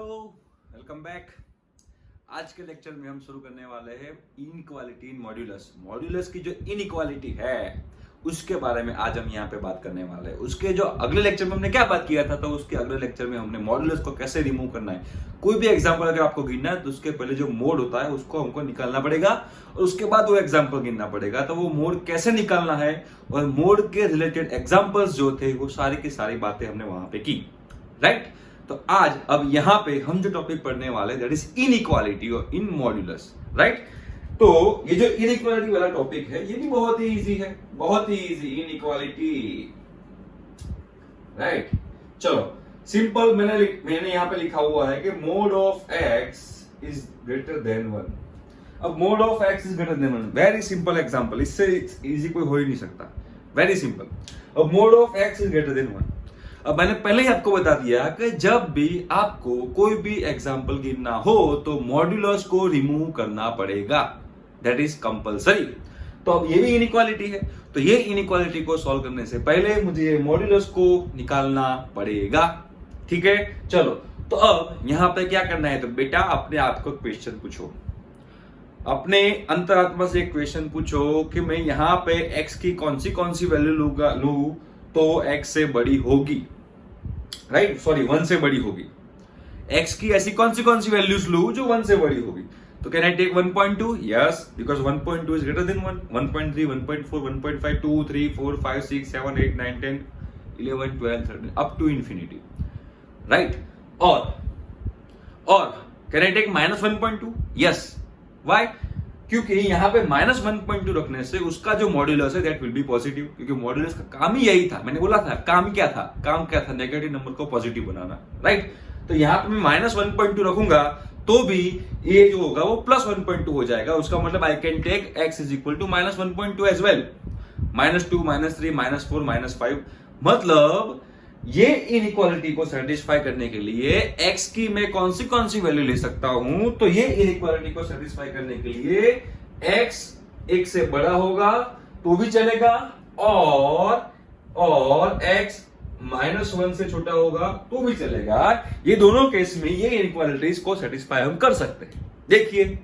Welcome back. आज के lecture में हम शुरू करने वाले हैं इनइक्वालिटी इन मॉड्यूलस। मॉड्यूलस की जो इनइक्वालिटी है उसके बारे में आज हम यहाँ पे बात करने वाले हैं। उसके जो अगले लेक्चर में हमने क्या बात किया था, तो उसके अगले लेक्चर में हमने मॉड्यूलस को कैसे रिमूव करना है। कोई भी एग्जाम्पल अगर आपको गिनना है तो उसके पहले जो मोड होता है उसको हमको निकालना पड़ेगा और उसके बाद वो एग्जाम्पल गिनना पड़ेगा। तो वो मोड कैसे निकालना है और मोड के रिलेटेड एग्जाम्पल्स जो थे वो सारी की सारी बातें हमने वहां पे की, राइट। तो आज अब यहां पे हम जो टॉपिक पढ़ने वाले दैट इज इनइक्वालिटी और इन मॉड्यूलस, राइट। तो ये जो इनइक्वालिटी वाला टॉपिक है ये भी बहुत ही इजी है, बहुत ही इजी। Inequality, right. चलो सिंपल, मैंने यहां पे लिखा हुआ है कि mode of x is greater than 1। अब mode of x is greater than 1, very simple example, इससे इजी कोई हो ही नहीं सकता, वेरी सिंपल। अब mode of x is greater than 1। अब मैंने पहले ही आपको बता दिया कि जब भी आपको कोई भी एग्जाम्पल गिनना हो तो मॉड्यूलस को रिमूव करना पड़ेगा, दैट इज कंपलसरी। तो अब ये भी इनइक्वालिटी है, तो ये इनइक्वालिटी को सॉल्व करने से पहले मुझे ये मॉड्यूलस को निकालना पड़ेगा, ठीक है। चलो तो अब यहां पे क्या करना है, तो बेटा अपने आप को क्वेश्चन पूछो, अपने अंतरात्मा से एक क्वेश्चन पूछो कि मैं यहां पे x की कौन सी वैल्यू लूं तो x से बड़ी होगी, राइट, सॉरी 1 से बड़ी होगी। x की ऐसी कौन सी वैल्यूज लूं जो 1 से बड़ी होगी। तो can I take 1.2? Yes, because 1.2 is greater than 1। 1.3, 1.4, 1.5, 2, 3, 4, 5, 6, 7, 8, 9, 10, 11, 12, 13 up to infinity, right. और can I take -1.2? Yes, why? क्योंकि यहां पे -1.2 रखने से उसका जो मॉड्यूलस है दैट विल बी पॉजिटिव, क्योंकि मॉड्यूलस का काम ही यही था। मैंने बोला था काम क्या था नेगेटिव नंबर को पॉजिटिव बनाना, राइट। तो यहां पे मैं -1.2 रखूंगा तो भी ये जो होगा वो +1.2 हो जाएगा। उसका मतलब I can take x is equal to -1.2 as well, -2, -3, -4, -5। मतलब ये इनइक्वालिटी को सेटिस्फाई करने के लिए x की मैं कौन सी वैल्यू ले सकता हूं, तो ये इनइक्वालिटी को सेटिस्फाई करने के लिए x 1 से बड़ा होगा तो भी चलेगा और x -1 से छोटा होगा तो भी चलेगा। ये दोनों केस में ये इनइक्वालिटीज को सेटिस्फाई हम कर सकते हैं। देखिए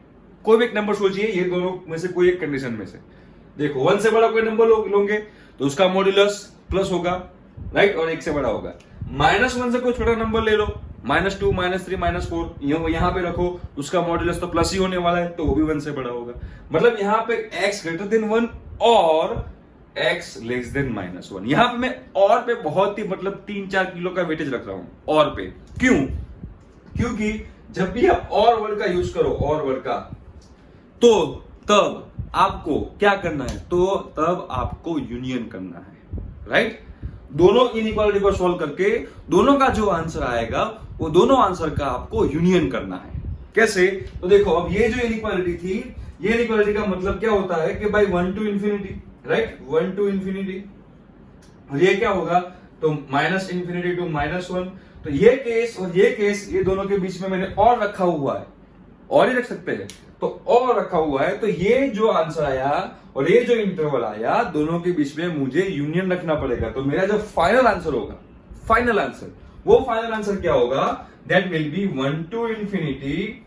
कोई भी एक नंबर सोचिए, ये दोनों में से कोई एक कंडीशन में से देखो, 1 से बड़ा कोई नंबर लोगे तो उसका मॉड्यूलस प्लस होगा, राइट, और 1 से बड़ा होगा। -1 से कोई छोटा नंबर ले लो, -2, -3, -4 यहां पे रखो, उसका मॉड्यूलस तो प्लस ही होने वाला है तो वो भी 1 से बड़ा होगा। मतलब यहां पे x ग्रेटर देन 1 और x लेस देन -1। यहां पे मैं और पे बहुत ही मतलब 3-4 किलो का वेटेज रख रहा हूं और पे। क्यों? क्योंकि जब भी आप और वर्ड का यूज करो, और वर्ड का, तो तब आपको क्या करना है, तो तब आपको यूनियन करना है, राइट। दोनों इनइक्वालिटी को सॉल्व करके दोनों का जो आंसर आएगा वो दोनों आंसर का आपको यूनियन करना है। कैसे? तो देखो अब ये जो इनइक्वालिटी थी, ये इनइक्वालिटी का मतलब क्या होता है कि by 1 to infinity, right, 1 to infinity. और ये क्या होगा, तो -∞ टू -1। तो ये केस और ये केस, ये दोनों के बीच में मैंने और रखा हुआ है, और ही रख सकते हैं, तो और रखा हुआ है। तो ये जो आंसर आया और ये जो इंटरवल आया, दोनों के बीच में मुझे यूनियन रखना पड़ेगा। तो मेरा जो फाइनल आंसर होगा, फाइनल आंसर, वो फाइनल आंसर क्या होगा, that will be 1 to infinity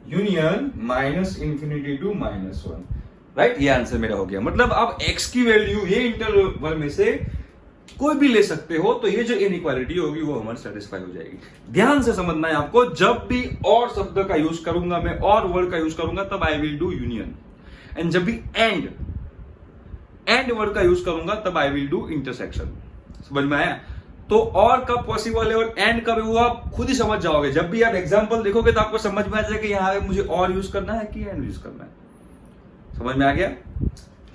union -∞ to -1, right. ये आंसर मेरा हो गया। मतलब अब x की वैल्यू ये इंटरवल में से कोई भी ले सकते हो, तो ये जो इनइक्वालिटी होगी वो हमारी सेटिस्फाई हो जाएगी। ध्यान से समझना है आपको, जब भी और शब्द का यूज करूंगा मैं, और वर्ड का यूज करूंगा, तब I will do union. And जब भी एंड वर्ड का यूज करूंगा तब आई विल डू इंटरसेक्शन। समझ में आया? तो और कब पॉसिबल है और एंड कब है वो आप खुद ही समझ जाओगे। जब भी आप एग्जांपल देखोगे तो आपको समझ में आ जाएगा कि यहां पे मुझे और यूज करना है कि एंड यूज करना है। समझ में आ गया?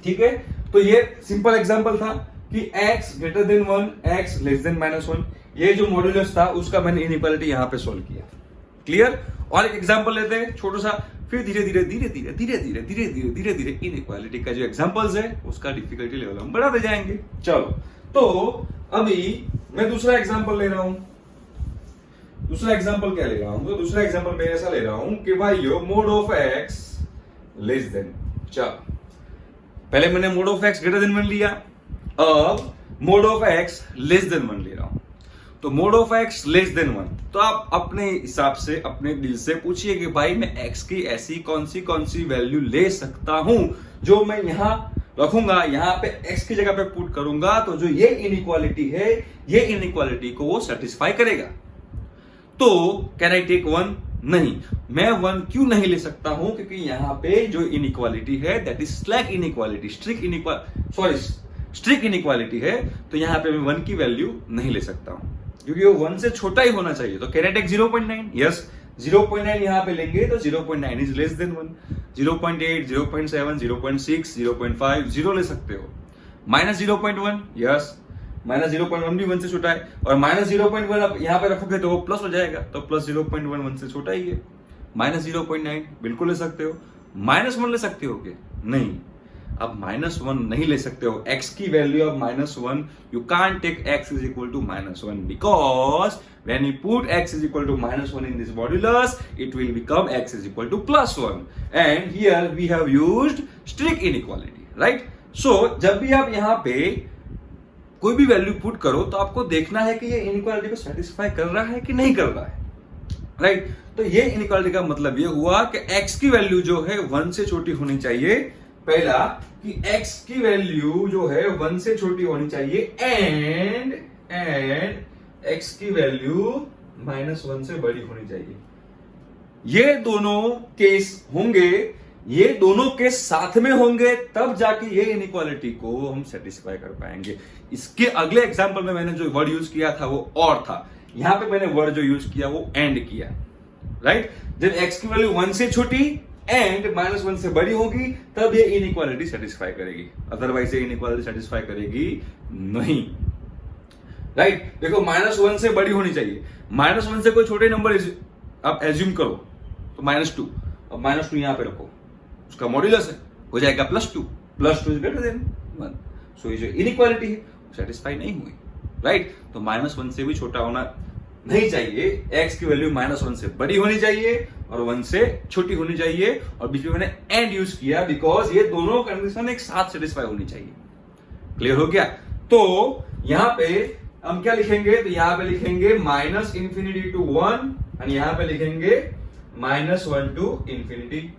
ठीक है। तो ये सिंपल एग्जांपल था कि x greater than 1, x less than -1, ये जो मॉड्यूलस था उसका मैंने इनइक्वालिटी यहां पे सॉल्व किया। क्लियर? और एक एग्जांपल लेते हैं छोटा सा, फिर धीरे धीरे इनइक्वालिटी का जो एग्जांपल्स है उसका डिफिकल्टी लेवल हम बढ़ाते जाएंगे। चलो तो अभी मैं दूसरा एग्जांपल ले रहा हूं। दूसरा एग्जांपल क्या ले रहा हूं, तो दूसरा एग्जांपल मैं ऐसा ले रहा हूं कि भाई यो mode of x less than, चलो पहले मैंने mode of x greater than 1 लिया, अब mode of x less than 1 ले रहा हूं। तो mode of x less than 1, तो आप अपने हिसाब से अपने दिल से पूछिए कि भाई मैं एक्स की ऐसी कौन सी वैल्यू ले सकता हूं जो मैं यहां रखूंगा, यहां पे एक्स की जगह पे पुट करूंगा, तो जो ये इनइक्वालिटी है, ये इनइक्वालिटी को वो सेटिस्फाई करेगा। तो कैन आई टेक 1? नहीं, मैं 1 क्यों नहीं ले सकता हूं? क्योंकि यहां पे जो इनइक्वालिटी है that is slack inequality, strict inequality है, तो यहां पे मैं 1 की वैल्यू नहीं ले सकता हूं क्योंकि वो 1 से छोटा ही होना चाहिए। तो कैन आई टेक 0.9? यस, 0.9 यहां पे लेंगे तो 0.9 इज लेस देन 1। 0.8, 0.7, 0.6, 0.5, 0 ले सकते हो। माइनस 0.1, यस, माइनस 0.1 भी 1 से छोटा है, और माइनस 0.1 आप यहां पे रखोगे तो वो प्लस हो जाएगा, तो प्लस 0.1 1 से छोटा ही है। माइनस 0.9 बिल्कुल ले सकते हो। माइनस 1 ले सकते हो क्या? नहीं, अब माइनस 1 नहीं ले सकते हो। x की value of -1, you can't take x is equal to -1 because when you put x is equal to -1 in this modulus, it will become x is equal to +1, and here we have used strict inequality, right? So जब भी आप यहां पे कोई भी value put करो तो आपको देखना है कि ये इनइक्वालिटी को सेटिस्फाई कर रहा है कि नहीं कर रहा है, राइट? तो ये इनइक्वालिटी का मतलब ये हुआ कि x की वैल्यू जो है 1 से छोटी होनी चाहिए। पहला कि x की वैल्यू जो है 1 से छोटी होनी चाहिए, एंड x की वैल्यू -1 से बड़ी होनी चाहिए। ये दोनों केस होंगे, ये दोनों केस साथ में होंगे, तब जाके ये इनइक्वालिटी को हम सेटिस्फाई कर पाएंगे। इसके अगले एग्जांपल में मैंने जो वर्ड यूज किया था वो और था, यहां पे मैंने वर्ड जो यूज किया वो एंड किया, राइट? जब x की वैल्यू 1 से छोटी एंड -1 से बड़ी होगी तब ये इनइक्वालिटी सेटिस्फाई करेगी, अदरवाइज ये इनइक्वालिटी सेटिस्फाई करेगी नहीं, राइट? देखो, -1 से बड़ी होनी चाहिए। -1 से कोई छोटे नंबर आप एज्यूम करो तो -2, अब -2 यहां पे रखो, उसका मॉड्यूलस है, हो जाएगा +2, +2 इज ग्रेटर देन 1, सो ये जो इनइक्वालिटी है सेटिस्फाई नहीं हुई, राइट? तो -1 से भी छोटा होना नहीं चाहिए, x की वैल्यू -1 से बड़ी होनी चाहिए और 1 से छोटी होनी चाहिए, और बीच में मैंने एंड यूज किया बिकॉज ये दोनों कंडीशन एक साथ सेटिस्फाई होनी चाहिए। क्लियर हो गया? तो यहां पे हम क्या लिखेंगे? तो यहां पे लिखेंगे -∞ to 1 और यहां पे लिखेंगे -1 to ∞।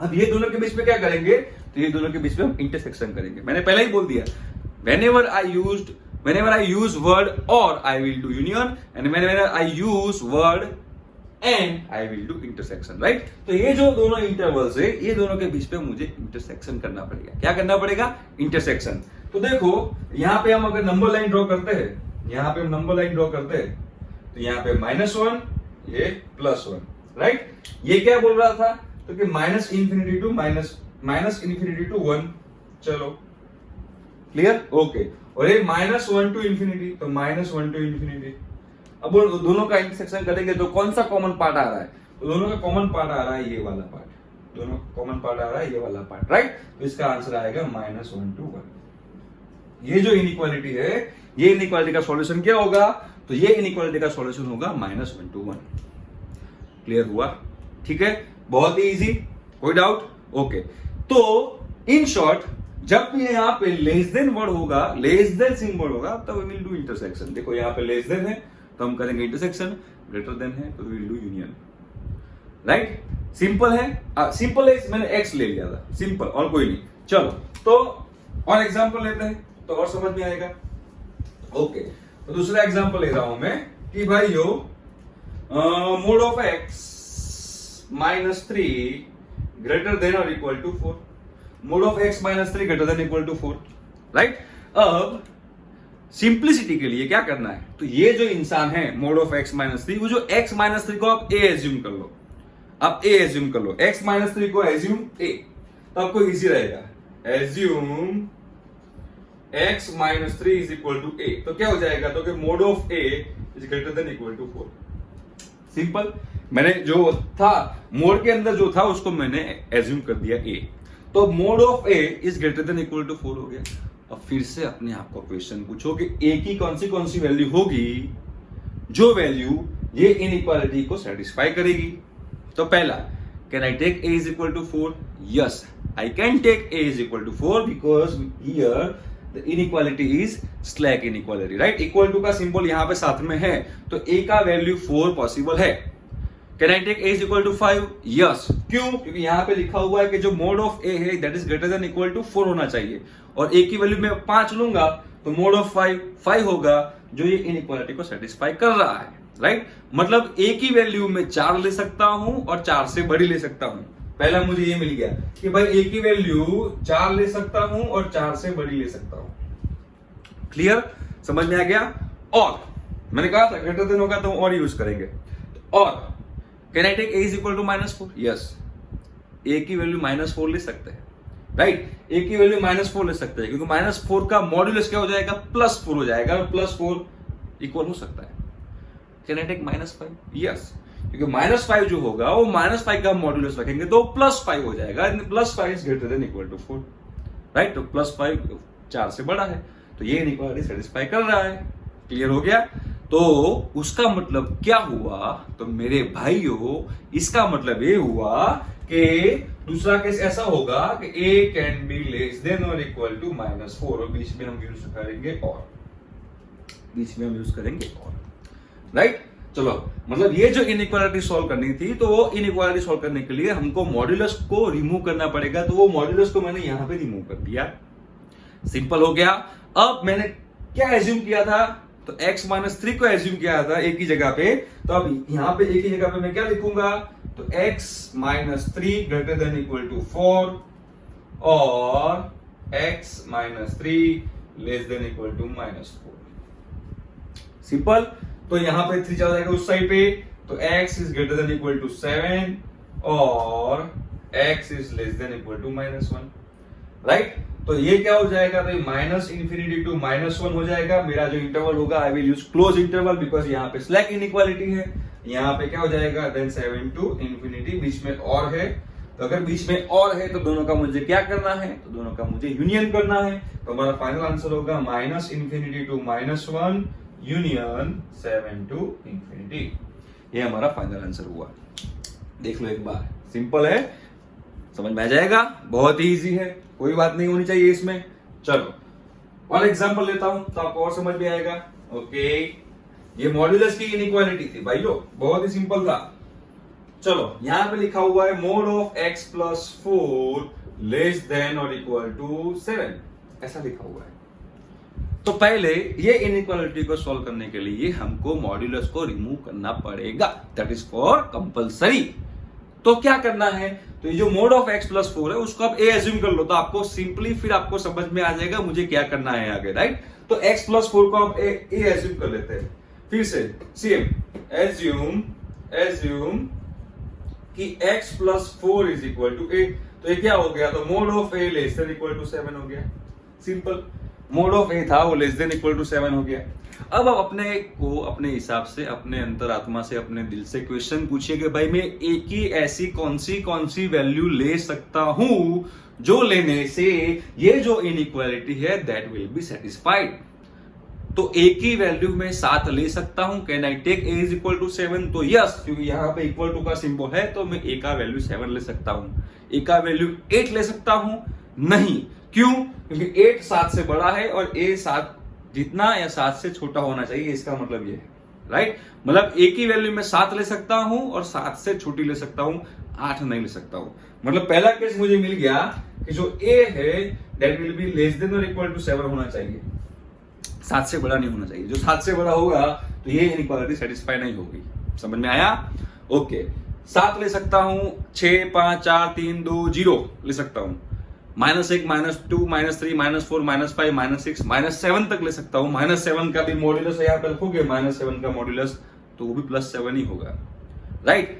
अब ये दोनों के बीच में क्या करेंगे? तो ये दोनों के बीच में हम इंटरसेक्शन करेंगे। मैंने पहले ही बोल दिया, whenever I use word or I will do union, and whenever I use word and I will do intersection, right? तो ये जो दोनों इंटरवल्स है, ये दोनों के बीच पे मुझे इंटरसेक्शन करना पड़ेगा। क्या करना पड़ेगा? इंटरसेक्शन। तो देखो, यहाँ पे हम अगर नंबर लाइन ड्रॉ करते हैं, यहाँ पे हम नंबर लाइन ड्रॉ करते हैं, तो यहाँ पे -1, ये +1, राइट? ये क्या बोल रहा था? तो कि -∞ to 1, चलो क्लियर? ओके। और ये -1 to ∞, तो -1 to ∞। अब दोनों का इंटरसेक्शन करेंगे तो कौन सा कॉमन पार्ट आ रहा है? तो दोनों का कॉमन पार्ट आ रहा है ये वाला पार्ट, दोनों का कॉमन पार्ट आ रहा है ये वाला पार्ट, राइट? तो इसका आंसर आएगा -1 to 1। ये जो इनइक्वालिटी है, ये इनइक्वालिटी का सॉल्यूशन क्या होगा? तो ये इनइक्वालिटी का सॉल्यूशन होगा -1 to 1। क्लियर हुआ? ठीक है, बहुत ही इजी, कोई डाउट? ओके। तो इन शॉर्ट, जब भी यहाँ पे लेस देन वर्ड होगा, लेस देन सिंबल होगा, तब वी विल डू इंटरसेक्शन। देखो यहाँ पे लेस देन है तो हम करेंगे इंटरसेक्शन, ग्रेटर देन है तो we will do union, right? Simple है, सिंपल है, मैंने एक्स ले लिया था, सिंपल, और कोई नहीं। चलो तो और एग्जांपल लेते हैं तो और समझ में आएगा। ओके, तो दूसरा एग्जांपल ले रहा हूं मैं कि भाई यो mode of x -3 greater than और equal to 4, mode of x -3 greater than equal to 4, right? अब सिंप्लिसिटी के लिए क्या करना है? तो ये जो इंसान है मोड ऑफ x -3, वो जो x -3 को आप a एज्यूम कर लो, आप a एज्यूम कर लो, x -3 को एज्यूम a, तो आपको इजी रहेगा। Assume x -3 is equal to a, तो क्या हो जाएगा? तो कि mode of a is greater than equal to 4। Simple, मैंने जो था मोड के अंदर जो था उसको मैंने एज्यूम कर दिया a, तो mode of a is greater than equal to 4 हो गया। अब फिर से अपने आप को क्वेश्चन पूछो कि a की कौन सी वैल्यू होगी जो वैल्यू ये इनइक्वालिटी को सेटिस्फाई करेगी। तो पहला, can I take a is equal to 4? Yes, I can take a is equal to 4 because here the inequality is slack inequality, right. Equal to का सिंबल यहां पे साथ में है, तो a का वैल्यू 4 पॉसिबल है। Can I take a is equal to 5? Yes. क्यों? क्योंकि यहां पे लिखा हुआ है कि जो मोड ऑफ a है that is greater than equal to 4 होना चाहिए, और a की वैल्यू मैं 5 लूंगा तो मोड ऑफ 5 होगा, जो ये इनइक्वालिटी को सेटिस्फाई कर रहा है, राइट। मतलब a की वैल्यू में 4 ले सकता हूं और 4 से बड़ी ले सकता हूं। पहला मुझे ये मिल गया कि भाई a की वैल्यू 4 ले सकता हूं और 4 से बड़ी ले सकता हूं। क्लियर? समझ में आ गया? और मैंने कहा था ग्रेटर देन होगा तो और यूज करेंगे। और can I take a is equal to -4? Yes. a की वैल्यू -4 ले सकते हैं, राइट। a की वैल्यू -4 ले सकते हैं, क्योंकि -4 का मॉड्यूलस क्या हो जाएगा? +4 हो जाएगा, और +4 इक्वल हो सकता है। Can I take -5? यस, क्योंकि -5 जो होगा वो -5 का मॉड्यूलस रखेंगे तो +5 हो जाएगा, +5 is greater than equal to 4, right. तो +5 4 से बड़ा है, तो ये इनइक्वालिटी सेटिस्फाई कर रहा है। क्लियर हो गया? तो उसका मतलब क्या हुआ? तो मेरे भाइयों, इसका मतलब ये हुआ कि दूसरा केस ऐसा होगा कि a can be less then और इक्वल टू -4, और बीच में हम यूज करेंगे और, राइट। चलो, मतलब ये जो इनइक्वालिटी सॉल्व करनी थी, तो वो इनइक्वालिटी सॉल्व करने के लिए हमको मॉड्यूलस को रिमूव करना पड़ेगा, तो वो मॉड्यूलस को मैंने यहां पे रिमूव कर दिया। सिंपल हो गया। अब मैंने क्या एज्यूम किया था? तो x-3 को एज्यूम किया था एक ही जगह पे, तो अब यहां पे एक ही जगह पे मैं क्या लिखूंगा? तो x-3 greater than equal to 4 और x-3 less than equal to -4। Simple. तो यहां पे 3 चला जाएगा उस साइड पे, तो x is greater than equal to 7 और x is less than equal to -1, right. तो ये क्या हो जाएगा? तो -∞ टू -1 हो जाएगा। मेरा जो इंटरवल होगा आई will use close interval, because यहाँ पे स्लैक इनइक्वालिटी है। यहाँ पे क्या हो जाएगा? देन 7 टू ∞, बीच में और है, तो अगर बीच में और है तो दोनों का मुझे क्या करना है? तो दोनों का मुझे यूनियन करना है। तो हमारा फाइनल आंसर होगा -∞ टू -1 यूनियन 7 टू ∞। ये हमारा फाइनल आंसर हुआ। देख लो एक बार, सिंपल है, समझ में आ जाएगा, बहुत ही इजी है, कोई बात नहीं होनी चाहिए इसमें। चलो और एग्जांपल लेता हूं तो आपको और समझ में आएगा। ओके, ये मॉड्यूलस की इनइक्वालिटी थी भाइयों, बहुत ही सिंपल था। चलो यहां पे लिखा हुआ है mode of x plus 4 less than और इक्वल टू 7, ऐसा लिखा हुआ है। तो पहले ये इनइक्वालिटी को सॉल्व करने के लिए हमको मॉड्यूलस को रिमूव करना पड़ेगा, दैट इज फॉर कंपलसरी। तो क्या करना है? तो ये जो मोड ऑफ x प्लस 4 है उसको आप a एज्यूम कर लो, तो आपको सिंपली फिर आपको समझ में आ जाएगा मुझे क्या करना है आगे, राइट। तो x प्लस 4 को आप a एज्यूम कर लेते हैं। फिर से सेम एज्यूम कि x plus 4 is equal to a, तो ये क्या हो गया? तो mode of a less than equal to 7 हो गया। सिंपल, मोड ऑफ a था वो लेस देन इक्वल टू 7 हो गया। अब आप अपने को अपने हिसाब से, अपने अंतरात्मा से, अपने दिल से क्वेश्चन पूछिए कि भाई मैं a की ऐसी कौन सी वैल्यू ले सकता हूं जो लेने से ये जो इनइक्वालिटी है दैट विल बी सेटिस्फाइड। तो a की वैल्यू में 7 ले सकता हूं। Can I take a is equal to 7? तो यस, क्योंकि यहां पे इक्वल टू का सिंबल है, तो मैं a का वैल्यू 7 ले सकता हूं। a का वैल्यू 8 ले सकता हूं? नहीं। क्यों? क्योंकि 8 7 से बड़ा है और a 7 जितना या 7 से छोटा होना चाहिए, इसका मतलब ये है, राइट। मतलब a की वैल्यू में 7 ले सकता हूं और 7 से छोटी ले सकता हूं, 8 नहीं ले सकता हूं। मतलब पहला केस मुझे मिल गया कि जो a है that will B less then और इक्वल टू 7 होना चाहिए, 7 से बड़ा नहीं होना चाहिए। जो 7 से बड़ा होगा तो ये इनइक्वालिटी सेटिस्फाई नहीं होगी। समझ में आया? ओके, 7 ले सकता हूं, 6 5 4 3 2 0 ले सकता हूं, -1 -2 -3 -4 -5 -6 -7 तक ले सकता हूं। -7 का भी मॉड्यूलस यहाँ पे रखोगे, -7 का मॉड्यूलस तो वो भी +7 ही होगा, राइट।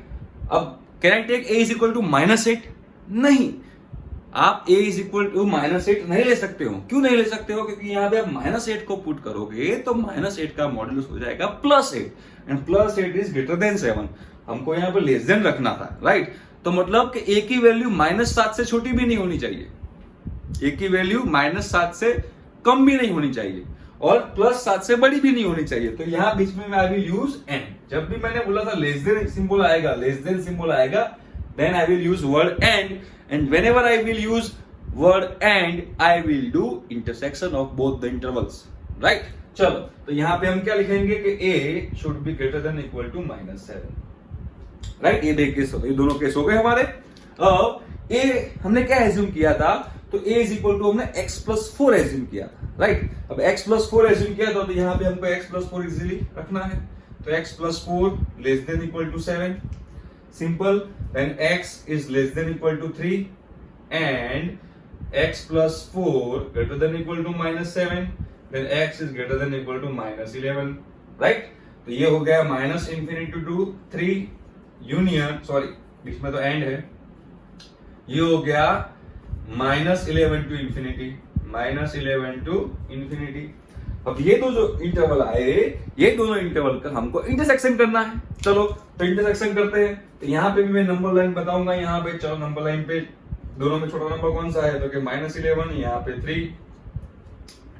अब can I take a is equal to -8? नहीं, आप a इज इक्वल टू -8 नहीं ले सकते हो। क्यों नहीं ले सकते हो? क्योंकि यहाँ पे आप -8 को पुट करोगे तो -8 का मॉड्यूलस हो जाएगा +8 एंड +8 इज ग्रेटर देन 7। हमको यहाँ पे लेस देन रखना था, राइट। तो मतलब कि a की वैल्यू -7 से छोटी भी नहीं होनी चाहिए, a की वैल्यू -7 से कम भी नहीं होनी चाहिए और +7 से बड़ी भी नहीं होनी चाहिए। तो यहां बीच में आई विल यूज n। जब भी मैंने बोला था लेस देन सिंबल आएगा, then I will use word n, and whenever I will use word and I will do intersection of both the intervals, right? चलो, तो यहाँ पे हम क्या लिखेंगे कि a should be greater than equal to -7, right? ये दोनों केस हो गए हमारे। अब a हमने क्या एज्यूम किया था, तो a इज इक्वल टू हमने x+4 एज्यूम किया था, राइट? अब x+4 एज्यूम किया था, तो यहाँ पे हमको x+4 इजीली रखना है, तो x+4 less than equal to 7, simple. Then x is less than equal to 3 and x+4 greater than equal to -7, then x is greater than equal to -11, right? तो ये हो गया -∞ टू 3 यूनियन, सॉरी बीच में तो and है, ये हो गया -11 टू इंफिनिटी, -11 टू इंफिनिटी। अब ये दो जो इंटरवल आए, ये दोनों इंटरवल का हमको इंटरसेक्शन करना है। चलो, तो इंटरसेक्शन करते हैं। तो यहाँ पे भी मैं नंबर लाइन बताऊंगा, यहाँ पे चलो नंबर लाइन पे दोनों में छोटा नंबर कौन सा है, तो कि -11, यहाँ पे 3,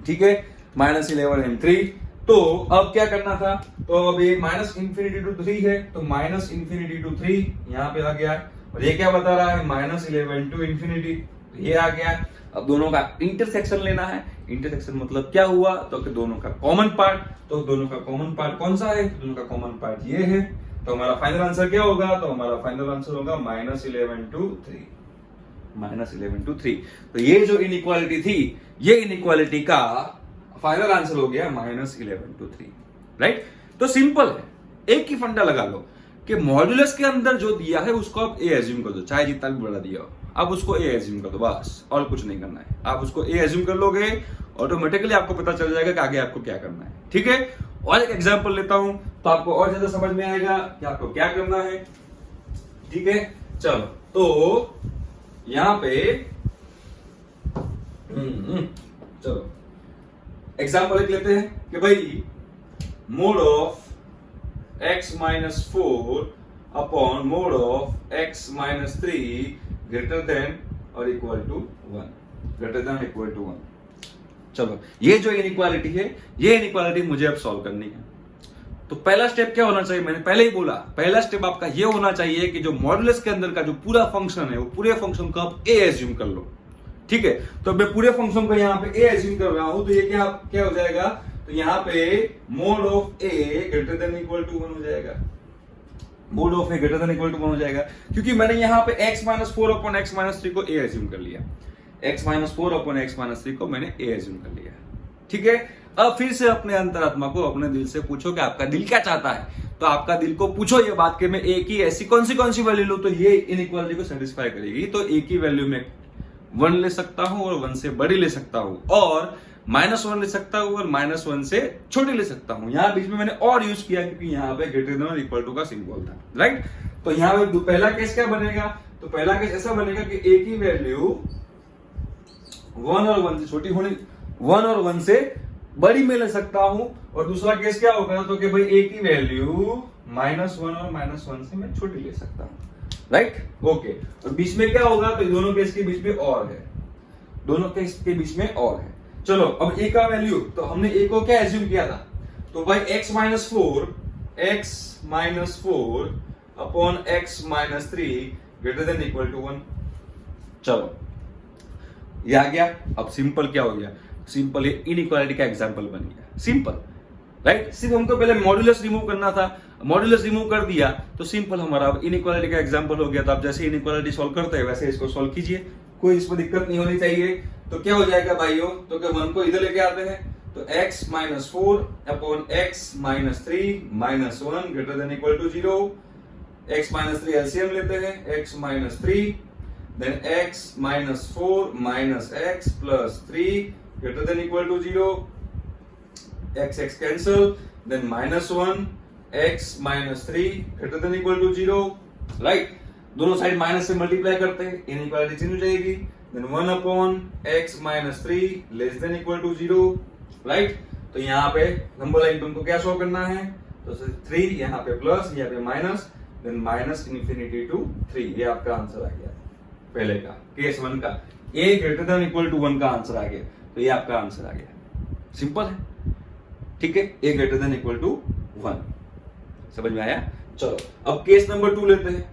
ठीक है, -11 एंड 3। तो अब क्या करना था, तो अब ये -∞ टू 3 है, तो -∞ टू 3 यहाँ पे आ गया, और ये क्या बता रहा है, -11 टू इंफिनिटी, तो ये आ गया। अब दोनों का इंटरसेक्शन लेना है। इंटरसेक्शन मतलब क्या हुआ, तो कि दोनों का कॉमन पार्ट, तो दोनों का कॉमन पार्ट कौन सा है, दोनों का कॉमन पार्ट ये है, तो हमारा फाइनल आंसर क्या होगा, तो हमारा फाइनल आंसर होगा -11 टू 3, -11 टू 3। तो ये जो इनइक्वालिटी थी, ये इनइक्वालिटी का फाइनल आंसर हो गया -11 टू 3, राइट? तो सिंपल है, एक ही फंडा लगा लो कि मॉड्यूलस के अंदर जो दिया है उसको आप ए एज्यूम कर दो, चाहे जितना भी बड़ा दिया हो, अब उसको ए एज्यूम कर दो, बस, और कुछ नहीं करना है। आप उसको ए एज्यूम कर लोगे, ऑटोमेटिकली आपको पता चल जाएगा कि आगे आपको क्या करना है, ठीक है? और एक एग्जांपल लेता हूं तो आपको और ज्यादा समझ में आएगा कि आपको क्या करना है, ठीक है? चलो, तो यहां पे चलो एग्जांपल एक लेते हैं कि भाई mode of x-4 upon mode of x-3 greater than और equal to 1, greater than equal to 1। चलो, ये जो इनइक्वालिटी है, ये इनइक्वालिटी मुझे अब सॉल्व करनी है। तो पहला स्टेप क्या होना चाहिए, मैंने पहले ही बोला, पहला स्टेप आपका ये होना चाहिए कि जो मॉड्यूलस के अंदर का जो पूरा फंक्शन है, वो पूरे फंक्शन को आप ए एज्यूम कर लो, ठीक है? तो मैं पूरे फंक्शन को यहाँ पे ए एज्यूम कर रहा हूं, तो ये क्या हो जाएगा, तो यहाँ पे mode of a greater than equal to 1 हो जाएगा, mode of a greater than equal to 1 हो जाएगा, क्योंकि मैंने यहाँ पे x-4 अपॉन x-3 को ए एज्यूम कर लिया, x-4 अपॉन x-3 को मैंने ए एज्यूम कर लिया, ठीक है? अब फिर से अपने अंतरात्मा को, अपने दिल से पूछो कि आपका दिल क्या चाहता है। तो आपका दिल को पूछो ये बात कि मैं ए की ऐसी कौन सी वैल्यू लूं तो ये इनइक्वालिटी को सेटिस्फाई करेगी। तो ए की वैल्यू में 1 ले सकता हूं और 1 से बड़ी ले सकता हूं, और -1 ले सकता हूं और -1 से छोटी ले सकता हूं। यहां बीच में मैंने और यूज किया क्योंकि यहां पे ग्रेटर देन और इक्वल टू का सिंबल था, राइट? तो यहां पे पहला केस क्या बनेगा, तो पहला केस ऐसा बनेगा कि ए की वैल्यू 1 और 1 से छोटी होनी, 1 और 1 से बड़ी में ले सकता हूं, और दूसरा केस क्या होगा, तो कि भाई ए की वैल्यू -1 और -1 से मैं छोटी ले सकता हूं, राइट? ओके, और बीच में क्या होगा, तो दोनों केस के बीच में और है, दोनों केस के बीच में और है। चलो, अब ए का वैल्यू, तो हमने ए को क्या एज्यूम किया था, तो भाई x-4 upon x-3 greater than equal to 1। चलो, ये आ गया। अब सिंपल क्या हो गया, सिंपल ये इनइक्वालिटी का एग्जांपल बन गया, सिंपल, राइट? सिर्फ हमको पहले मॉड्यूलस रिमूव करना था, मॉड्यूलस रिमूव कर दिया तो सिंपल हमारा अब इनइक्वालिटी का एग्जांपल हो गया। तो आप जैसे इनइक्वालिटी सॉल्व करते हैं वैसे इसको सॉल्व कीजिए, कोई इसमें दिक्कत नहीं होनी चाहिए। तो क्या हो जाएगा भाइयों, तो कि 1 को इधर लेके आते हैं, तो x-4 upon x-3 -1 greater than equal to 0, x-3 LCM लेते हैं, x-3 then x-4 minus x plus 3 greater than equal to 0, x cancel, then -1 x minus 3 greater than equal to 0, right? दोनों साइड माइनस से multiply करते हैं, inequality change हो जाएगी, then 1 upon x minus 3 less than equal to 0, right? तो यहाँ पे number line पे हमको क्या शो करना है, तो 3 यहाँ पे प्लस, यहाँ पे माइनस, then -∞ to 3, ये आपका आंसर आ गया पहले का, केस 1 का, a greater than equal to 1 का आंसर आ गया, तो ये आपका आंसर आ गया। सिंपल है, ठीक है, a greater than equal to 1, समझ में आया? चलो, अब केस नंबर 2 लेते हैं।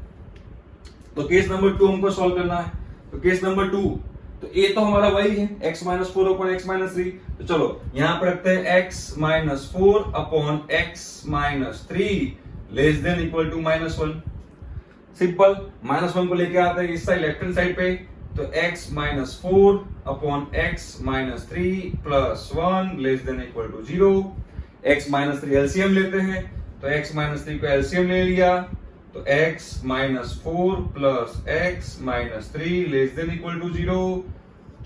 तो केस नंबर 2 हमको सॉल्व करना है। तो केस नंबर 2, तो ए तो हमारा वही है x minus 4 upon x minus 3। तो चलो यहां पर रखते हैं x minus 4 upon x minus 3 less than equal to -1। Simple, -1 को लेके आते हैं इस साइड लेफ्ट हैंड साइड पे, तो x minus 4 upon x minus 3 plus 1 less than equal to 0। x minus 3 LCM लेते हैं, तो x माइनस 3 को एलसीएम ले लिया, तो x minus 4 plus x minus 3 less than equal to 0।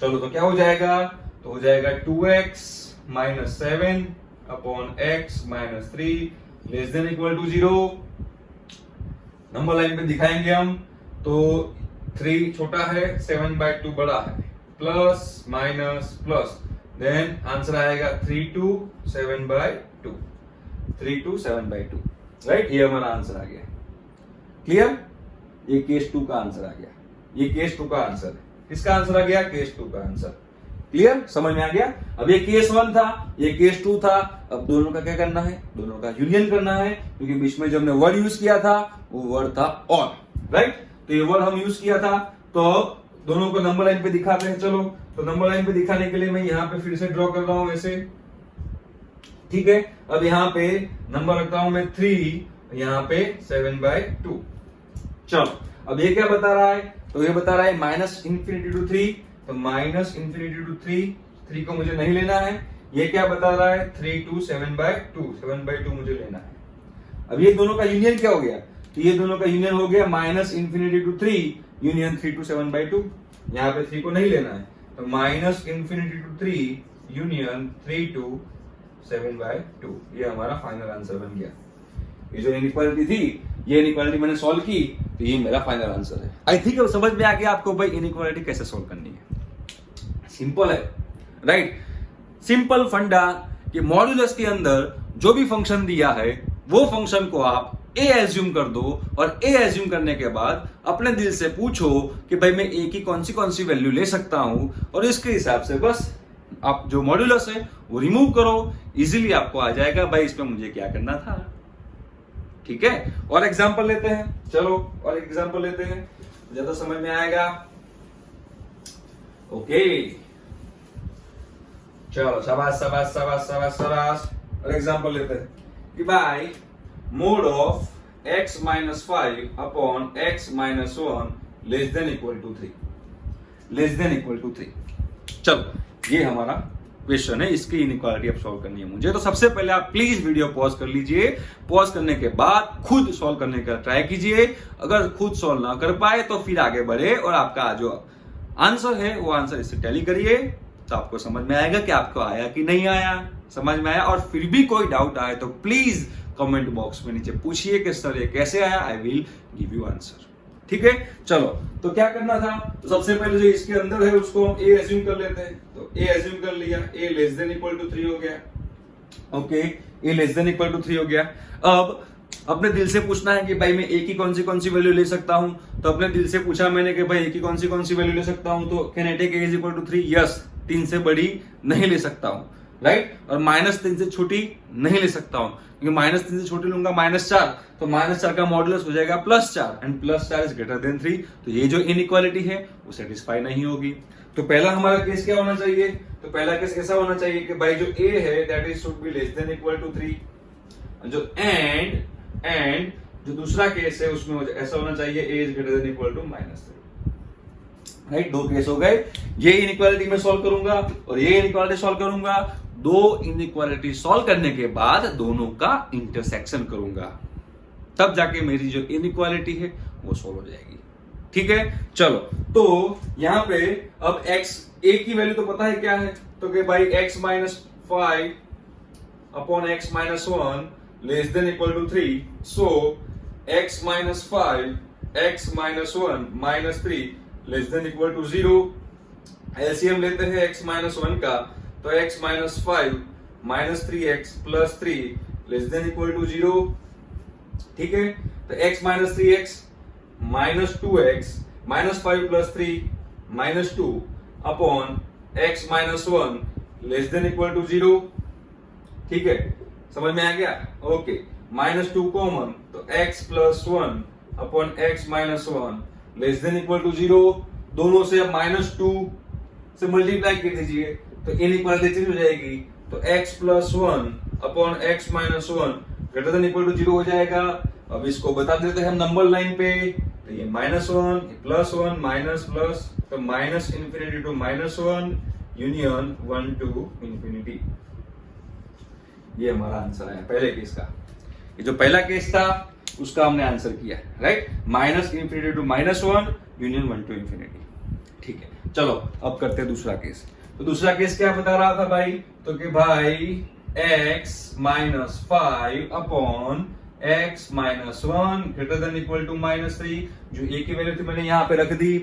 चलो तो क्या हो जाएगा, तो हो जाएगा 2x minus 7 upon x minus 3 less than equal to 0। Number line पे दिखाएंगे हम, तो 3 छोटा है, 7/2 बड़ा है, plus minus plus, then answer आएगा 3 to 7/2, 3 to 7/2, राइट। ये हमारा आंसर आ गया। क्लियर, ये केस 2 का आंसर आ गया, ये केस 2 का आंसर है। किसका आंसर आ गया, केस 2 का आंसर। क्लियर, समझ में आ गया। अब ये केस 1 था, ये केस 2 था, अब दोनों का क्या करना है, दोनों का यूनियन करना है, क्योंकि बीच में जब हमने वर्ड यूज किया था वो वर्ड था और, राइट। तो ये वर्ड हम यूज किया था, तो दोनों को नंबर लाइन पे दिखाते हैं। चलो तो नंबर लाइन पे दिखाने के लिए मैं यहाँ पे फिर से ड्रॉ कर रहा हूं ऐसे, ठीक है। अब यहाँ पे नंबर रखता हूं मैं 3, यहाँ पे 7/2। चलो अब ये क्या बता रहा है, तो ये बता रहा है माइनस इंफिनिटी टू 3, तो माइनस इंफिनिटी टू 3 को मुझे नहीं लेना है। ये क्या बता रहा है, 3 to 7/2, 7/2 मुझे लेना है। अब ये दोनों का यूनियन क्या हो गया, तो ये दोनों का यूनियन हो गया minus infinity to 3 union 3 to 7/2। यहाँ पे 3 को नहीं लेना है, तो minus infinity to 3 union 3 to 7/2। ये हमारा फाइनल आंसर बन गया। ये जो इनइक्वालिटी थी, ये इनइक्वालिटी मैंने सॉल्व की, तो ये मेरा फाइनल आंसर है। आई थिंक अब समझ में आ गया आपको भाई इनइक्वालिटी कैसे सॉल्व करनी है। सिंपल है, राइट। सिंपल फंडा कि मॉड्यूलस के अंदर जो भी फंक्शन दिया है वो फंक्शन को आप ए एज्यूम कर दो, और ए एज्यूम करने के बाद अपने दिल से पूछो कि भाई मैं ए की कौन सी वैल्यू ले सकता हूं, और इसके हिसाब से बस आप जो मॉड्यूलस है वो रिमूव करो। इजीली आपको आ जाएगा भाई इसमें मुझे क्या करना था। ठीक है, और एग्जांपल लेते हैं। चलो और एग्जांपल लेते हैं, ज्यादा समझ में आएगा। ओके, चलो शाबाश शाबाश शाबाश शाबाश शाबाश। और एग्जांपल लेते हैं कि भाई mode of x minus 5 upon x minus 1 less than equal to 3, less than equal to 3। चलो ये हमारा क्वेश्चन है, इसकी इनइक्वालिटी अब सॉल्व करनी है मुझे। तो सबसे पहले आप प्लीज वीडियो पॉज कर लीजिए, पॉज करने के बाद खुद सॉल्व करने का ट्राई कीजिए। अगर खुद सॉल्व ना कर पाए तो फिर आगे बढ़े और आपका जो आंसर है वो आंसर इससे टैली करिए, तो आपको समझ में आएगा कि आपको आया कि नहीं आया, समझ में आया। और फिर भी कोई डाउट आए तो प्लीज कमेंट बॉक्स में नीचे पूछिए कि सर ये कैसे आया, I will give you answer. ठीक है, चलो तो क्या करना था, तो सबसे पहले जो इसके अंदर है उसको हम ए एज्यूम कर लेते हैं। तो ए एज्यूम कर लिया, a less than equal to 3 हो गया। Okay, a less than equal to 3 हो गया। अब अपने दिल से पूछना है कि भाई मैं ए की कौन सी वैल्यू ले सकता हूं। तो अपने दिल से पूछा मैंने कि भाई ए की कौन सी वैल्यू ले सकता हूं, तो can I take a is equal to 3, yes. 3 से बड़ी नहीं ले सकता हूं, राइट। और -3 से छोटी नहीं ले सकता हूं, क्योंकि -3 से छोटी लूंगा -4, तो -4 का मॉडुलस हो जाएगा +4, एंड +4 इज ग्रेटर देन 3। तो ये जो इनइक्वालिटी है वो सेटिस्फाई नहीं होगी। तो पहला हमारा केस क्या होना चाहिए, तो पहला केस ऐसा होना चाहिए कि भाई जो ए है that is should be less than equal to 3। जो एंड जो दूसरा केस है उसमें ऐसा होना चाहिए a is greater than equal to -3, right. 2 case हो गए। ये इनइक्वालिटी में सॉल्व करूंगा और ये इनइक्वालिटी सॉल्व करूंगा। 2 इनइक्वालिटी सॉल्व करने के बाद दोनों का इंटरसेक्शन करूंगा, तब जाके मेरी जो इनइक्वालिटी है वो सॉल्व हो जाएगी। ठीक है, चलो तो यहां पे अब x a की वैल्यू तो पता है क्या है, तो कि भाई x minus 5 upon x minus 1 less than equal to 3। So x minus 5 x minus 1 minus 3 less than equal to 0। LCM लेते हैं x माइनस 1 का, तो x minus 5 minus 3x plus 3 less than equal to 0। ठीक है, तो x minus 3x minus 2x minus 5 plus 3 minus 2 upon x minus 1 less than equal to 0। ठीक है, समझ में आ गया। ओके, -2 कॉमन, तो x plus 1 upon x minus 1 less than equal to 0। दोनों से अब -2 से मल्टीप्लाई कर दीजिए तो इनइक्वालिटी चेंज हो जाएगी, तो x plus 1 upon x minus 1 greater than equal to 0 हो जाएगा। अब इसको बता देते हैं हम नंबर लाइन पे, तो ये -1 प्लस 1 माइनस प्लस, तो minus infinity to -1 union 1 to infinity. ये हमारा आंसर है पहले केस का। ये जो पहला केस था उसका हमने आंसर किया, right, minus infinity to -1 union 1 to infinity. ठीक है, चलो अब करते हैं दूसरा केस। तो दूसरा केस क्या बता रहा था भाई, तो कि भाई x minus 5 upon x minus 1 greater than equal to -3। जो a की वैल्यू थी मैंने यहाँ पे रख दी,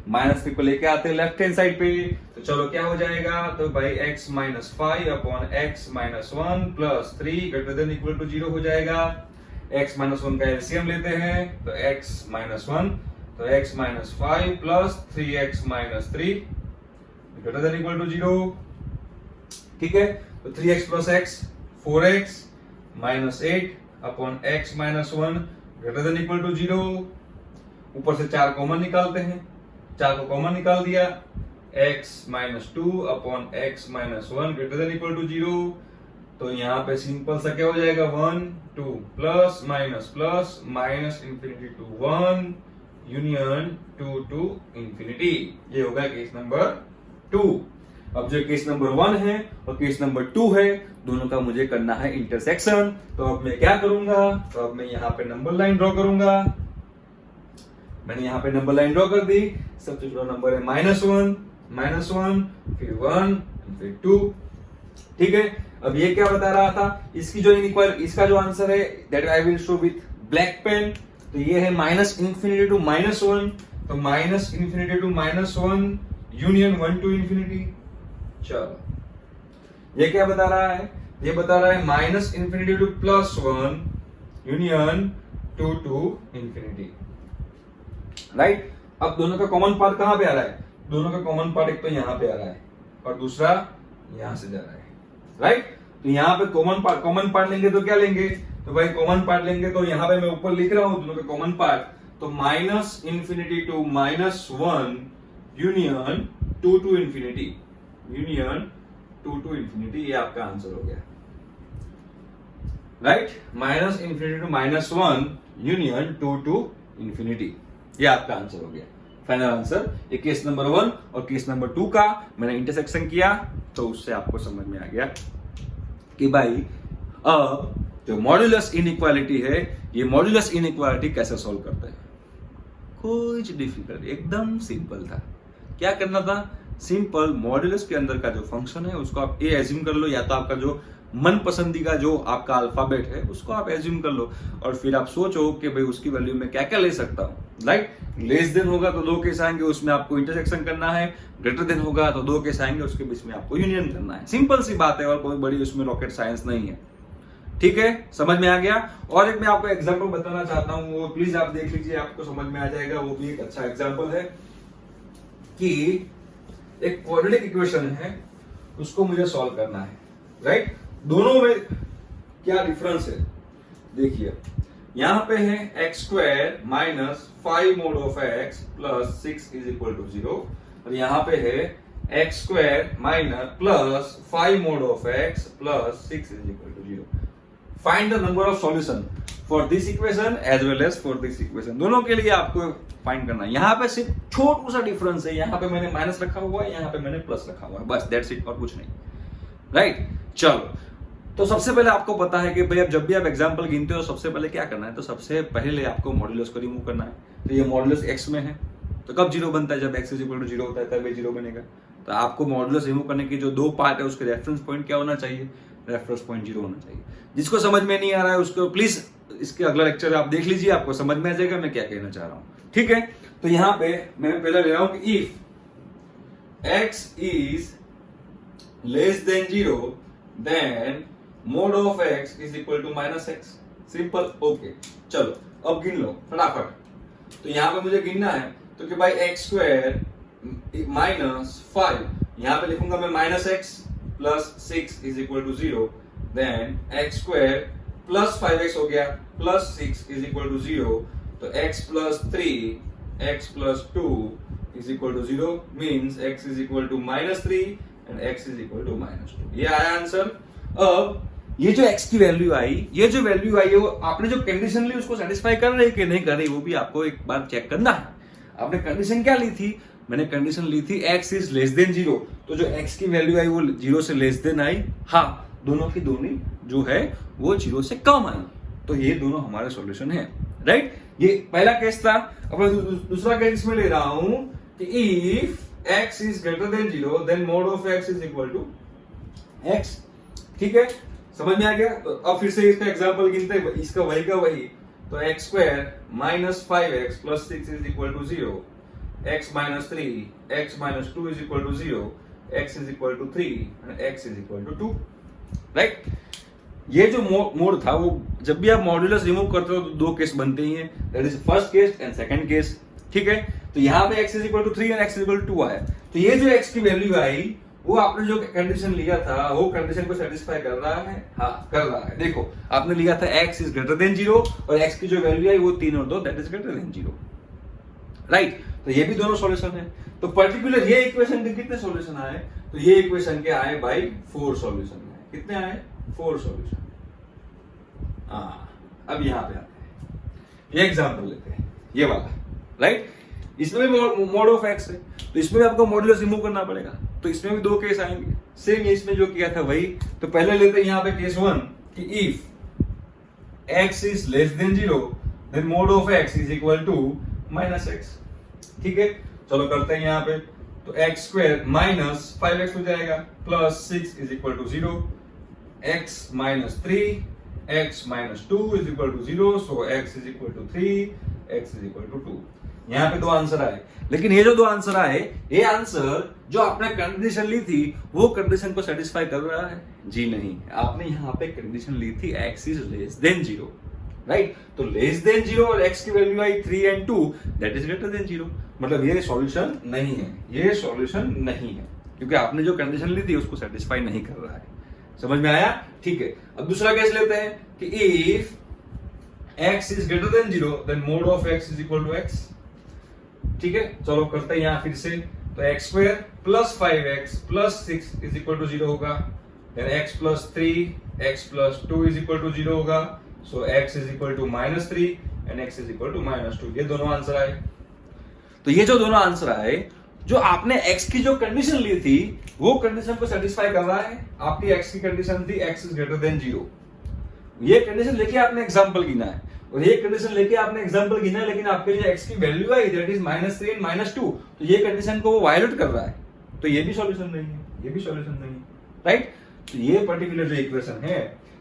-3 को लेके आते हैं लेफ्ट हैंड साइड पे, तो चलो क्या हो जाएगा, तो भाई x minus 5 upon x minus 1 plus 3 greater than equal to 0 हो जाएगा। x माइनस 1 का एलसीएम लेते हैं, तो x माइनस 1, तो x minus 5 plus 3x minus 3 greater than equal to 0। ठीक है, तो 3x plus x 4x minus 8 upon x minus 1 greater than equal to 0। ऊपर से 4 कॉमन निकालते हैं, 4 को कॉमन निकाल दिया, x minus 2 upon x minus 1 greater than equal to 0। तो यहाँ पे सिंपल सा क्या हो जाएगा, 1 2 plus plus minus infinity to 1 union 2 to infinity. ये होगा केस नंबर 2। अब जो केस नंबर 1 है और केस नंबर 2 है, दोनों का मुझे करना है इंटरसेक्शन। तो अब मैं क्या करूंगा, तो अब मैं यहाँ पे नंबर लाइन ड्रॉ करूंगा। मैंने यहाँ पे नंबर लाइन ड्रॉ कर दी। सबसे छोटा नंबर है -1, फिर 1, फिर 2। ठीक है, अब ये क्या बता रहा था, इसकी जो इसका जो आंसर है that I will show with black pen. तो ये है माइनस इंफिनिटी टू -1, तो minus infinity to -1 union 1 to infinity. चलो ये क्या बता रहा है, ये बता रहा है minus infinity to +1 union 2 to infinity, right. अब दोनों का कॉमन पार्ट कहां पे आ रहा है, दोनों का कॉमन पार्ट एक तो यहां पे आ रहा है और दूसरा यहां से जा रहा है, राइट। तो यहां पे कॉमन पार्ट लेंगे तो क्या लेंगे, तो भाई कॉमन पार्ट लेंगे तो यहां पे मैं ऊपर लिख रहा हूं दोनों का कॉमन पार्ट, तो minus infinity to -1 union 2 to infinity, union 2 to infinity. ये आपका आंसर हो गया, right. Minus infinity to -1 union 2 to infinity, ये आपका आंसर हो गया, फाइनल आंसर। ये केस नंबर 1 और केस नंबर 2 का मैंने इंटरसेक्शन किया, तो उससे आपको समझ में आ गया कि भाई अब जो मॉड्यूलस इनइक्वालिटी है, ये मॉड्यूलस इनइक्वालिटी कैसे सॉल्व करते हैं। कुछ डिफिकल्ट, एकदम सिंपल था। क्या करना था, सिंपल मॉड्यूलस के अंदर का जो फंक्शन है उसको आप ए एज्यूम कर लो, या तो आपका जो मन पसंदीदा जो आपका अल्फाबेट है उसको आप एज्यूम कर लो, और फिर आप सोचो कि भाई उसकी वैल्यू में क्या क्या ले सकता हूं, राइट। लेस देन होगा तो 2 केस आएंगे, उसमें आपको इंटरसेक्शन करना है। ग्रेटर देन होगा तो 2 केस आएंगे, उसके बीच में आपको यूनियन करना है। सिंपल सी बात है और कोई बड़ी उसमें रॉकेट साइंस नहीं है। ठीक है, समझ में आ गया। और एक मैं आपको एग्जाम्पल बताना चाहता हूं, वो प्लीज आप देख लीजिए, आपको समझ में आ जाएगा। वो भी एक अच्छा एग्जाम्पल है कि एक क्वाड्रेटिक इक्वेशन है, उसको मुझे सॉल्व करना है, राइट। दोनों में क्या डिफरेंस है देखिए, यहां पे है x² minus 5 mod of x plus 6 is equal to 0, और यहां पे है x² minus plus 5 mod of x plus 6 is equal to 0। Find the number of solution for this equation as well as for this equation. दोनों के लिए आपको find करना है। यहां पे सिर्फ छोटा सा डिफरेंस है, यहां पे मैंने माइनस रखा हुआ है, यहां पे मैंने प्लस रखा हुआ है, बस दैट्स इट, और कुछ नहीं, राइट। चलो, तो सबसे पहले आपको पता है कि भाई अब जब भी आप एग्जांपल गिनते हो सबसे पहले क्या करना है, तो सबसे पहले आपको मॉड्यूलस को रिमूव करना है। तो ये मॉड्यूलस x में है, तो कब 0 बनता है, जब x इज इक्वल टू 0 होता है तब ये 0 बनेगा। तो आपको मॉड्यूलस रिमूव करने की जो 2 पार्ट है उसके रेफरेंस पॉइंट क्या होना चाहिए, रेफरेंस पॉइंट 0 होना चाहिए। जिसको समझ में नहीं आ रहा है उसको प्लीज इसके अगला लेक्चर आप देख लीजिए, आपको समझ में आ जाएगा मैं क्या कहना चाह रहा हूं। ठीक है, तो यहां पे मैं पहले ले रहा हूं कि if x is less than 0 then mod of x is equal to -x, simple. Okay, चलो अब गिन लो फटाफट। तो यहां पे मुझे गिनना है, तो कि भाई x² माइनस 5, यहां पे लिखूंगा मैं -x plus 6 is equal to 0, then x² plus 5x हो गया प्लस 6 इज इक्वल टू 0, तो x plus 3 x plus 2 is equal to 0 means x is equal to -3 and x is equal to -2. ये आया answer. अब ये जो x की value आई, ये जो वैल्यू आई है वो आपने जो कंडीशन ली उसको सेटिस्फाई कर रही है कि नहीं कर रही, वो भी आपको एक बार चेक करना है। आपने कंडीशन क्या ली थी? मैंने कंडीशन ली थी x इज लेस देन 0, तो जो x की वैल्यू आई वो 0 से लेस देन आई, हाँ दोनों की दोनों जो है वो 0 से कम आई, तो ये दोनों हमारे सॉल्यूशन है, राइट। ये पहला केस था। अब मैं दूसरा केस में ले रहा हूं कि if x is greater than 0 then mod of x is equal to x। ठीक है, समझ में आ गया। तो अब फिर से इसका एग्जांपल गिनते हैं, इसका वही का वही। तो x square minus 5x plus 6 is equal to 0, x minus 3, x minus 2 is equal to 0, x is equal to 3 and x is equal to 2, right. ये जो मोड था वो जब भी आप मॉड्यूलस रिमूव करते हो तो दो केस बनते ही हैं, that is first case and second case. ठीक है, तो यहाँ पे x is equal to 3 and x is equal to 2 आया, तो ये जो x की वैल्यू आई वो आपने जो कंडीशन लिया था वो कंडीशन को सेटिस्फाई कर रहा है, हाँ कर रहा है। देखो आपने लिया था x इज ग्रेटर देन 0 और x की जो वैल्यू आई वो 3 और 2 that is greater than 0, right. तो ये भी दोनों सॉल्यूशन है। तो पर्टिकुलर ये इक्वेशन के कितने सॉल्यूशन आए? तो ये इक्वेशन के आए भाई 4 सॉल्यूशन है। कितने आए? 4 सॉल्यूशन। अब यहां पे आते हैं, ये एग्जांपल लेते हैं, ये वाला, राइट। इसमें भी मोड ऑफ एक्स है, तो इसमें भी आपको मॉड्यूलस रिमूव करना पड़ेगा, तो इसमें भी दो केस आएंगे सेम इसमें जो किया था वही। तो पहले लेते हैं यहाँ पे केस 1 कि if x is less than 0 then mod of x is equal to -x। ठीक है, चलो करते हैं यहाँ पे। तो x स्क्वायर माइनस 5x हो जाएगा plus 6 is equal to 0, x minus 3, x minus 2 is equal to 0, so x is equal to 3, x is equal to 2। यहाँ पे दो आंसर आए, लेकिन ये जो दो आंसर आए, ये आंसर जो आपने कंडीशन ली थी वो कंडीशन को सेटिस्फाई कर रहा है? जी नहीं, आपने यहाँ पे कंडीशन ली थी x is less than 0, right. तो लेस देन 0 और x की value I 3 and 2 that is greater than 0, मतलब ये सॉल्यूशन नहीं है, ये सॉल्यूशन नहीं है, क्योंकि आपने जो कंडीशन ली थी उसको सेटिस्फाई नहीं कर रहा है। समझ में आया? ठीक है, अब दूसरा केस लेते हैं कि if x is greater than 0 then mod of x is equal to x। ठीक है, चलो करते हैं यहां फिर से। तो x square plus 5x plus 6 is equal to 0 होगा, then x plus 3, x plus 2 is equal to 0 होगा, so x is equal to -3 and x is equal to -2। ये दोनों आंसर आए। तो ये जो दोनों आंसर आए, जो आपने x की जो कंडीशन ली थी वो कंडीशन को सेटिस्फाई कर रहा है। आपकी x की कंडीशन थी x इज ग्रेटर देन 0, ये कंडीशन लेके आपने एग्जांपल गिना है, और ये कंडीशन लेके आपने एग्जांपल गिना है, लेकिन आपके जो x की value I that is -3 and -2, तो ये कंडीशन को वो वायलेट कर रहा है, तो ये भी सॉल्यूशन नहीं है, ये भी सॉल्यूशन नहीं है, राइट। तो ये पर्टिकुलर जो इक्वेशन है,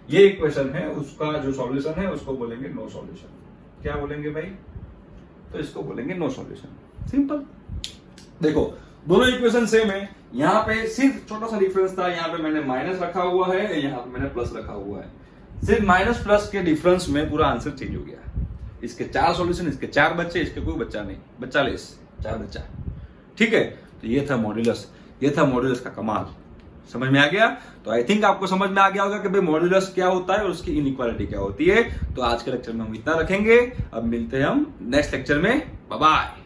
ये इक्वेशन है, उसका जो सॉल्यूशन है उसको बोलेंगे नो सॉल्यूशन। क्या बोलेंगे भाई? तो इसको बोलेंगे नो सॉल्यूशन, सिंपल। देखो दोनों इक्वेशन सेम है, यहाँ पे सिर्फ छोटा सा डिफरेंस था, यहाँ पे मैंने माइनस रखा हुआ है, यहाँ पे मैंने प्लस रखा हुआ है। सिर्फ माइनस प्लस के डिफरेंस में पूरा आंसर चेंज हो गया। इसके 4 सॉल्यूशन, इसके 4 बच्चे, इसके कोई बच्चा नहीं, बच्चा लेस, 4 बच्चा। ठीक है, तो ये था मॉड्यूलस, ये था मॉड्यूलस का कमाल। समझ में आ गया? तो आई थिंक आपको समझ में आ गया होगा कि भाई मॉड्यूलस क्या होता है और उसकी इनइक्वालिटी क्या होती है। तो आज के लेक्चर में हम इतना रखेंगे, अब मिलते हैं हम नेक्स्ट लेक्चर में। Bye bye.